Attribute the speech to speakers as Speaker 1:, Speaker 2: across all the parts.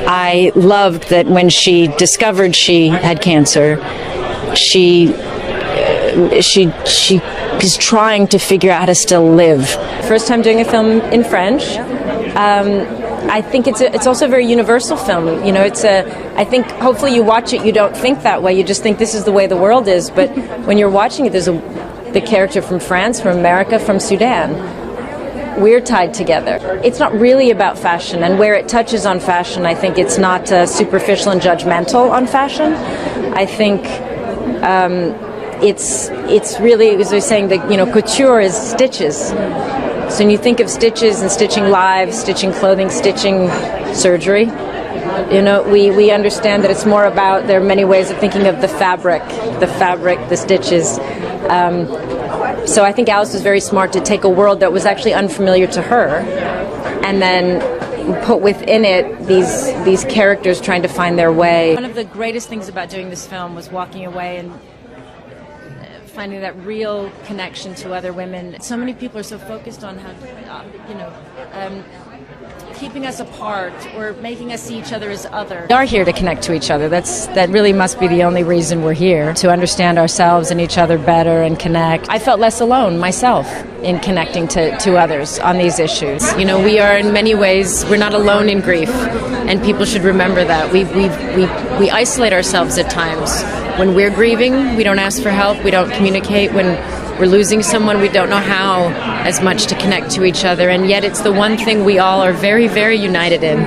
Speaker 1: I loved that when she discovered she had cancer, she is trying to figure out how to still live.
Speaker 2: First time doing a film in French. I think it's also a very universal film. You know, I think hopefully you watch it, you don't think that way. You just think this is the way the world is. But when you're watching it, there's the character from France, from America, from Sudan. We're tied together. It's not really about fashion, and where it touches on fashion, I think it's not superficial and judgmental on fashion. I think it's really, as I was saying, that couture is stitches. So when you think of stitches and stitching lives, stitching clothing, stitching surgery, we understand that it's more about, there are many ways of thinking of the fabric, the stitches. So I think Alice was very smart to take a world that was actually unfamiliar to her and then put within it these characters trying to find their way. One of the greatest things about doing this film was walking away and finding that real connection to other women. So many people are so focused on how, keeping us apart or making us see each other as other. We are here to connect to each other. That really must be the only reason we're here, to understand ourselves and each other better and connect. I felt less alone myself in connecting to others on these issues. We are in many ways, we're not alone in grief, and people should remember that. We isolate ourselves at times. When we're grieving, we don't ask for help, we don't communicate. When we're losing someone, we don't know how as much to connect to each other, and yet it's the one thing we all are very, very united in.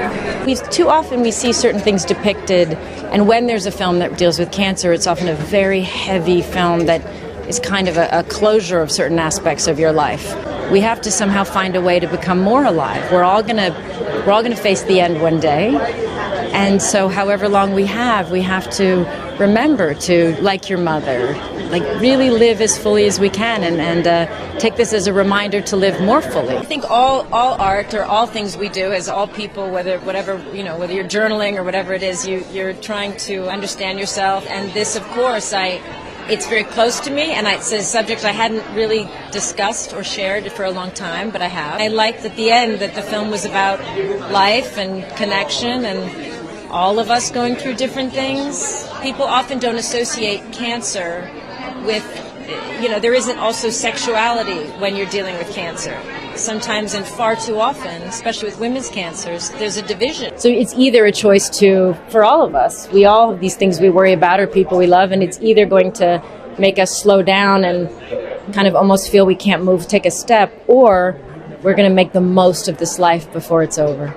Speaker 2: Too often we see certain things depicted, and when there's a film that deals with cancer, it's often a very heavy film that is kind of a closure of certain aspects of your life. We have to somehow find a way to become more alive. We're all gonna face the end one day, and so however long we have to remember to, like your mother, really live as fully as we can, and take this as a reminder to live more fully. I think all art or all things we do as all people, whether you're journaling or whatever it is, you're trying to understand yourself. And this, of course, it's very close to me, and it's a subject I hadn't really discussed or shared for a long time, but I have. I liked at the end that the film was about life and connection and all of us going through different things. People often don't associate cancer with, there isn't also sexuality when you're dealing with cancer. Sometimes, and far too often, especially with women's cancers, there's a division. So it's either a choice for all of us, we all have these things we worry about or people we love, and it's either going to make us slow down and kind of almost feel we can't move, take a step, or we're going to make the most of this life before it's over.